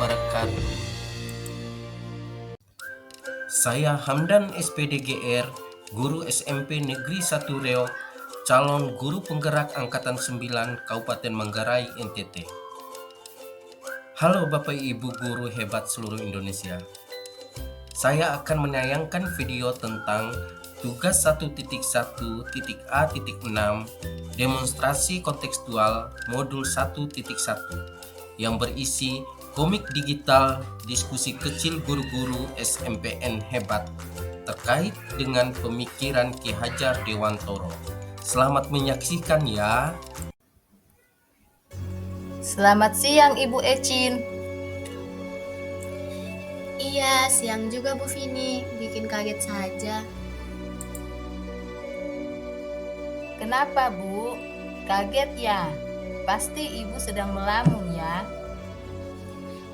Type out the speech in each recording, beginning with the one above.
wabarakatuh. Saya Hamdan SPDGR, guru SMP Negeri 1 Reog, calon guru penggerak Angkatan 9 Kabupaten Manggarai NTT. Halo Bapak Ibu guru hebat seluruh Indonesia. Saya akan menayangkan video tentang tugas 1.1.A.6 demonstrasi kontekstual modul 1.1 yang berisi komik digital diskusi kecil guru-guru SMPN hebat terkait dengan pemikiran Ki Hajar Dewantoro. Selamat menyaksikan ya. Selamat siang Ibu Ecin. Iya, siang juga Bu Vini, bikin kaget saja. Kenapa Bu? Kaget ya? Pasti Ibu sedang melamun ya?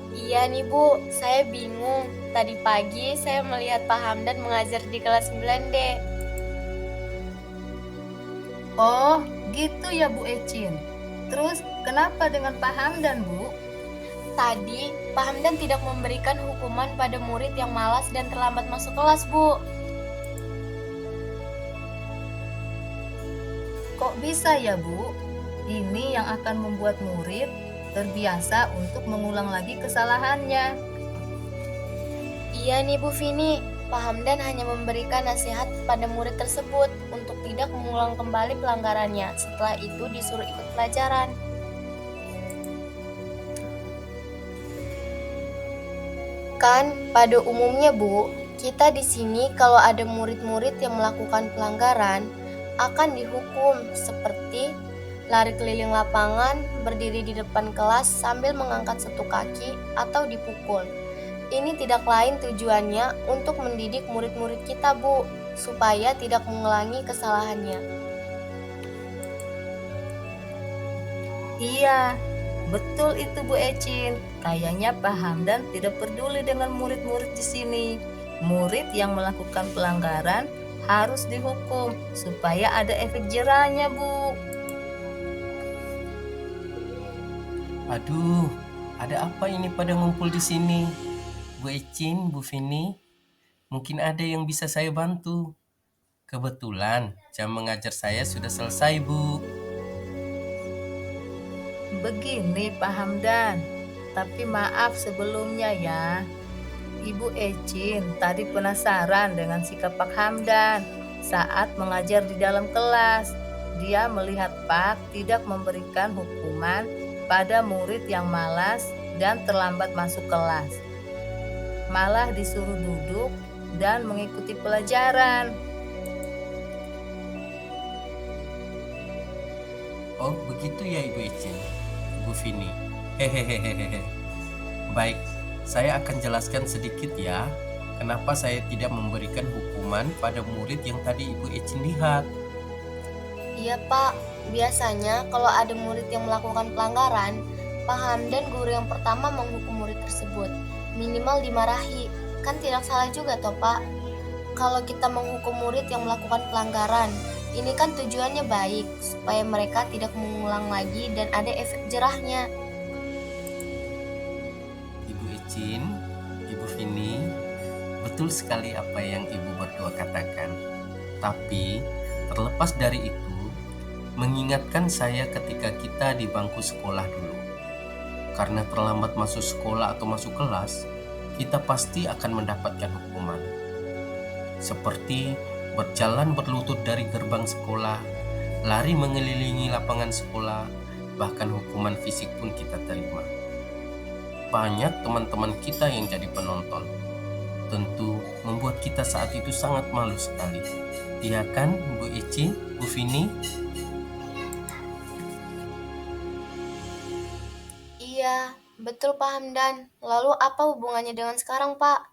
Iya nih Bu, saya bingung. Tadi pagi saya melihat Pak Hamdan mengajar di kelas 9D. Oh, gitu ya Bu Ecin. Terus kenapa dengan Pak Hamdan Bu? Tadi Pak Hamdan tidak memberikan hukuman pada murid yang malas dan terlambat masuk kelas Bu. Kok bisa ya Bu? Ini yang akan membuat murid terbiasa untuk mengulang lagi kesalahannya. Iya nih Bu Vini, Pak Hamdan hanya memberikan nasihat pada murid tersebut untuk tidak mengulang kembali pelanggarannya. Setelah itu disuruh ikut pelajaran. Kan pada umumnya Bu, kita di sini kalau ada murid-murid yang melakukan pelanggaran akan dihukum seperti lari keliling lapangan, berdiri di depan kelas sambil mengangkat satu kaki atau dipukul. Ini tidak lain tujuannya untuk mendidik murid-murid kita Bu, supaya tidak mengulangi kesalahannya. Iya, betul itu Bu Ecin. Kayaknya Pak Hamdan tidak peduli dengan murid-murid di sini. Murid yang melakukan pelanggaran harus dihukum supaya ada efek jerahnya Bu. Aduh, ada apa ini pada ngumpul di sini? Bu Ecin, Bu Vini, mungkin ada yang bisa saya bantu. Kebetulan jam mengajar saya sudah selesai, Bu. Begini Pak Hamdan, tapi maaf sebelumnya ya. Ibu Ecin tadi penasaran dengan sikap Pak Hamdan saat mengajar di dalam kelas. Dia melihat Pak tidak memberikan hukuman pada murid yang malas dan terlambat masuk kelas. Malah disuruh duduk dan mengikuti pelajaran. Oh, begitu ya Ibu Ecin, Bu Vini. Hehehehe. Baik, saya akan jelaskan sedikit ya, kenapa saya tidak memberikan hukuman pada murid yang tadi Ibu Ecin lihat. Iya Pak, biasanya kalau ada murid yang melakukan pelanggaran, Pak Hamdan guru yang pertama menghukum murid tersebut, minimal dimarahi. Kan tidak salah juga toh Pak. Kalau kita menghukum murid yang melakukan pelanggaran, ini kan tujuannya baik, supaya mereka tidak mengulang lagi dan ada efek jerahnya. Ibu Ecin, Ibu Vini, betul sekali apa yang Ibu berdua katakan. Tapi, terlepas dari itu, mengingatkan saya ketika kita di bangku sekolah dulu. Karena terlambat masuk sekolah atau masuk kelas, kita pasti akan mendapatkan hukuman. Seperti berjalan berlutut dari gerbang sekolah, lari mengelilingi lapangan sekolah, bahkan hukuman fisik pun kita terima. Banyak teman-teman kita yang jadi penonton. Tentu membuat kita saat itu sangat malu sekali. Iya kan, Bu Eci, Bu Vini? Iya, betul Pak Hamdan. Lalu apa hubungannya dengan sekarang Pak?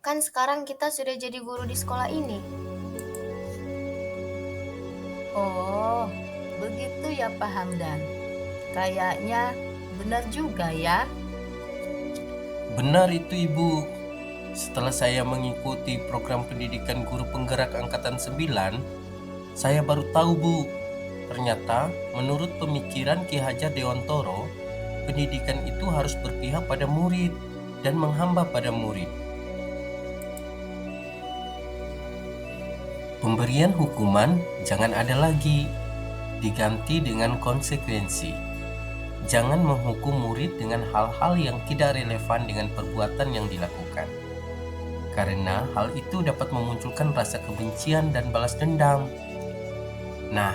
Kan sekarang kita sudah jadi guru di sekolah ini. Oh, begitu ya Pak Hamdan. Kayaknya benar juga ya. Benar itu Ibu. Setelah saya mengikuti program pendidikan guru penggerak Angkatan 9, saya baru tahu Bu, ternyata menurut pemikiran Ki Hajar Dewantoro, pendidikan itu harus berpihak pada murid, dan menghamba pada murid. Pemberian hukuman jangan ada lagi, diganti dengan konsekuensi. Jangan menghukum murid dengan hal-hal yang tidak relevan dengan perbuatan yang dilakukan, karena hal itu dapat memunculkan rasa kebencian dan balas dendam. Nah,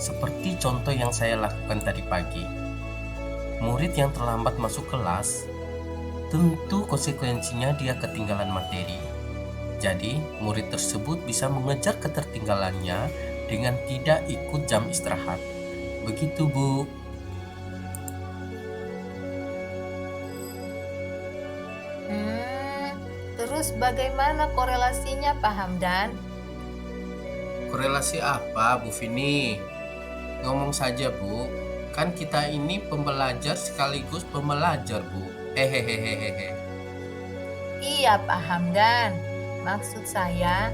seperti contoh yang saya lakukan tadi pagi, murid yang terlambat masuk kelas, tentu konsekuensinya dia ketinggalan materi. Jadi, murid tersebut bisa mengejar ketertinggalannya dengan tidak ikut jam istirahat. Begitu, Bu. Terus bagaimana korelasinya, Pak Hamdan? Korelasi apa, Bu Vini? Ngomong saja, Bu. Kan kita ini pembelajar sekaligus pembelajar, Bu. Hehehehehe. Iya, Pak Hamdan. Maksud saya,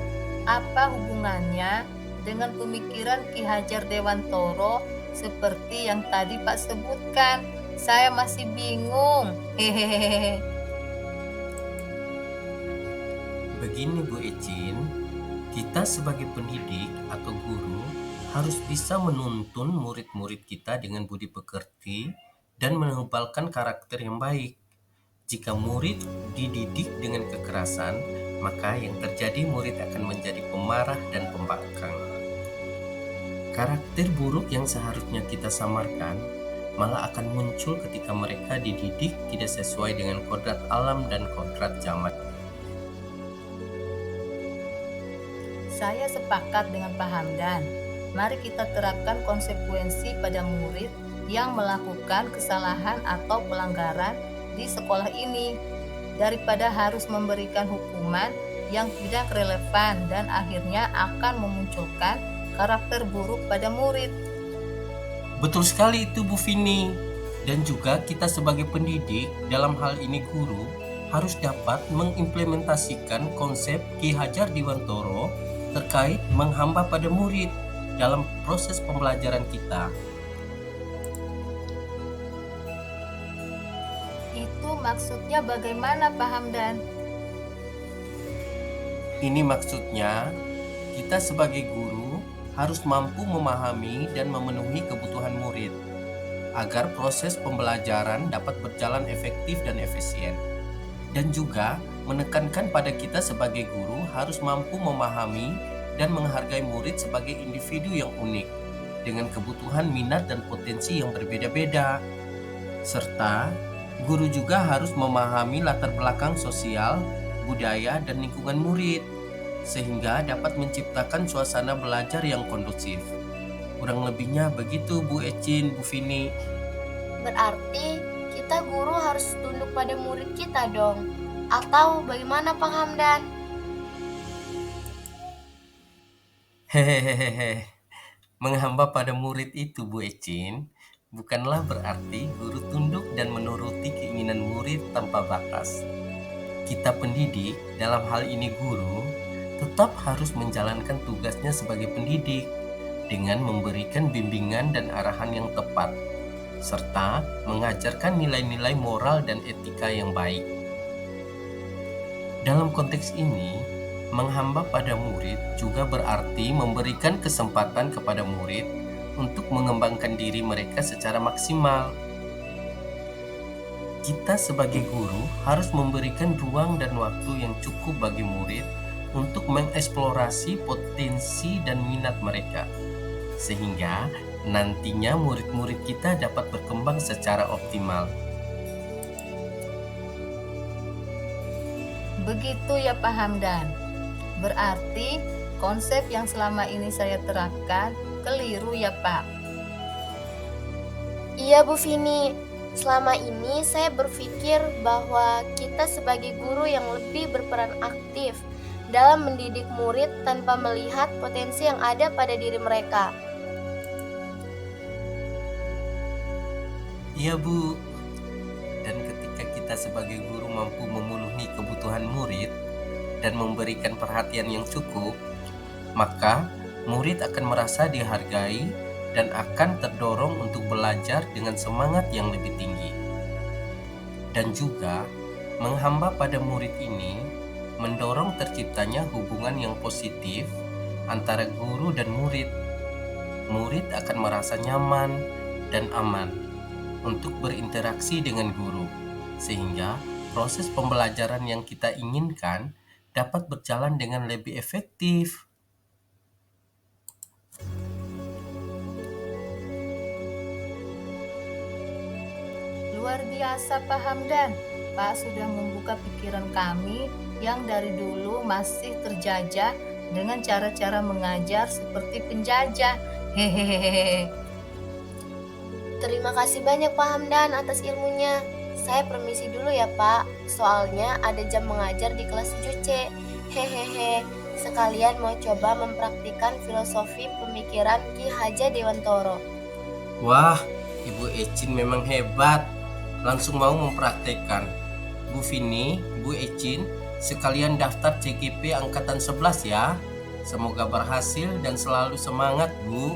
apa hubungannya dengan pemikiran Ki Hajar Dewantoro seperti yang tadi Pak sebutkan? Saya masih bingung. Hehehe. Begini, Bu Ecin, kita sebagai pendidik atau guru harus bisa menuntun murid-murid kita dengan budi pekerti dan menebalkan karakter yang baik. Jika murid dididik dengan kekerasan, maka yang terjadi murid akan menjadi pemarah dan pembangkang. Karakter buruk yang seharusnya kita samarkan malah akan muncul ketika mereka dididik tidak sesuai dengan kodrat alam dan kodrat zaman. Saya sepakat dengan Pak Hamdan. Mari kita terapkan konsekuensi pada murid yang melakukan kesalahan atau pelanggaran di sekolah ini, daripada harus memberikan hukuman yang tidak relevan dan akhirnya akan memunculkan karakter buruk pada murid. Betul sekali itu, Bu Vini. Dan juga kita sebagai pendidik, dalam hal ini guru, harus dapat mengimplementasikan konsep Ki Hajar Dewantoro terkait menghamba pada murid dalam proses pembelajaran kita. Itu maksudnya bagaimana, Pak Hamdan? Ini maksudnya, kita sebagai guru harus mampu memahami dan memenuhi kebutuhan murid agar proses pembelajaran dapat berjalan efektif dan efisien. Dan juga menekankan pada kita sebagai guru harus mampu memahami dan menghargai murid sebagai individu yang unik dengan kebutuhan, minat, dan potensi yang berbeda-beda. Serta guru juga harus memahami latar belakang sosial, budaya, dan lingkungan murid sehingga dapat menciptakan suasana belajar yang kondusif. Kurang lebihnya begitu, Bu Ecin, Bu Vini. Berarti kita guru harus tunduk pada murid kita dong. Atau bagaimana, Pak Hamdan? Hehehehe. Menghamba pada murid itu, Bu Ecin, bukanlah berarti guru tunduk dan menuruti keinginan murid tanpa batas. Kita pendidik, dalam hal ini guru, tetap harus menjalankan tugasnya sebagai pendidik dengan memberikan bimbingan dan arahan yang tepat, serta mengajarkan nilai-nilai moral dan etika yang baik. Dalam konteks ini, menghamba pada murid juga berarti memberikan kesempatan kepada murid untuk mengembangkan diri mereka secara maksimal. Kita sebagai guru harus memberikan ruang dan waktu yang cukup bagi murid untuk mengeksplorasi potensi dan minat mereka, sehingga nantinya murid-murid kita dapat berkembang secara optimal. Begitu ya, Pak Hamdan. Berarti konsep yang selama ini saya terapkan keliru ya, Pak? Iya, Bu Vini. Selama ini saya berpikir bahwa kita sebagai guru yang lebih berperan aktif dalam mendidik murid tanpa melihat potensi yang ada pada diri mereka. Iya, Bu. Dan ketika kita sebagai guru mampu memenuhi kebutuhan murid dan memberikan perhatian yang cukup, maka murid akan merasa dihargai dan akan terdorong untuk belajar dengan semangat yang lebih tinggi. Dan juga Menghamba pada murid ini mendorong terciptanya hubungan yang positif antara guru dan murid. Murid akan merasa nyaman dan aman untuk berinteraksi dengan guru, sehingga proses pembelajaran yang kita inginkan dapat berjalan dengan lebih efektif. Luar biasa Pak Hamdan. Pak sudah membuka pikiran kami yang dari dulu masih terjajah dengan cara-cara mengajar seperti penjajah. Hehehe. Terima kasih banyak Pak Hamdan atas ilmunya. Saya permisi dulu ya Pak, soalnya ada jam mengajar di kelas 7C. Hehehe, sekalian mau coba mempraktikkan filosofi pemikiran Ki Haja Dewantoro. Wah, Ibu Ecin memang hebat. Langsung mau mempraktekkan. Bu Vini, Bu Ecin, sekalian daftar CGP angkatan 11 ya. Semoga berhasil dan selalu semangat, Bu.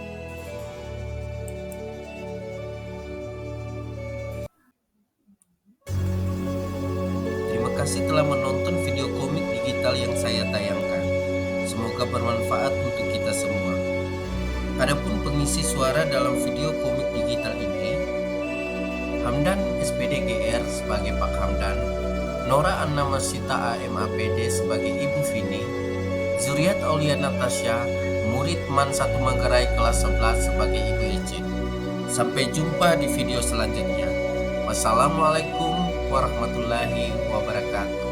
Terima kasih telah menonton video komik digital yang saya tayangkan. Semoga bermanfaat untuk kita semua. Adapun pengisi suara dalam video komik digital ini, Hamdan SPDGR sebagai Pak Hamdan, Nora Anna Masita AMAPD sebagai Ibu Vini, Zuriat Aulia Natasha, murid MAN 1 Manggarai kelas 11 sebagai Ibu Ecin. Sampai jumpa di video selanjutnya. Wassalamualaikum warahmatullahi wabarakatuh.